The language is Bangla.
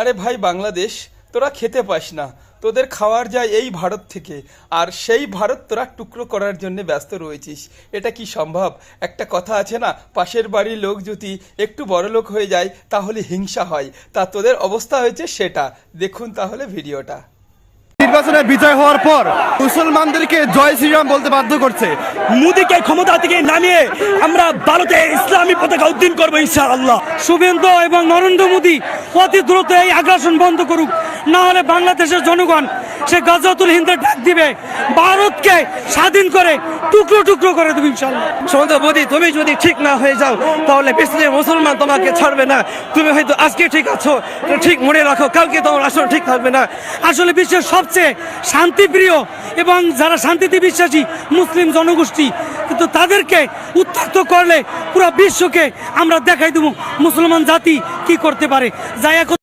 আরে ভাই বাংলাদেশ, তোরা খেতে পাস না, তোদের খাওয়ার যায় এই ভারত থেকে, আর সেই ভারত তোরা টুকরো করার জন্য ব্যস্ত রয়েছিস। এটা কি সম্ভব? একটা কথা আছে না, পাশের বাড়ির লোক যদি একটু বড়লোক হয়ে যায় তাহলে হিংসা হয়, তা তোদের অবস্থা হয়েছে সেটা। দেখুন তাহলে ভিডিওটা। নির্বাচনে বিজয় হওয়ার পর মুসলমানদেরকে জয় শ্রীরাম বলতে বাধ্য করছে। মোদীকে ক্ষমতা থেকে নামিয়ে আমরা ভারতে ইসলামী পতাকা উদ্দিন করবো ইনশাআল্লাহ। শুভেন্দু এবং নরেন্দ্র মোদী অতি দ্রুত এই আগ্রাসন বন্ধ করুক, না হলে বাংলাদেশের জনগণ সে গাজাতুল হিন্দের ডাক দিবে, ভারতকে স্বাধীন করে টুকরো টুকরো করে দেবে ইনশাআল্লাহ। সমন্ত মোদী, তুমি যদি ঠিক না হয়ে যাও তাহলে বিশ্বের মুসলমান তোমাকে ছাড়বে না। তুমি হয়তো আজকে ঠিক আছো, ঠিক মনে রাখো, কালকে তোমার আসলে ঠিক থাকবে না। আসলে বিশ্বের সবচেয়ে শান্তিপ্রিয় এবং যারা শান্তিতে বিশ্বাসী মুসলিম জনগোষ্ঠী, কিন্তু তাদেরকে উত্ত্যক্ত করলে পুরো বিশ্বকে আমরা দেখাই দেবো মুসলমান জাতি কি করতে পারে, যা এখন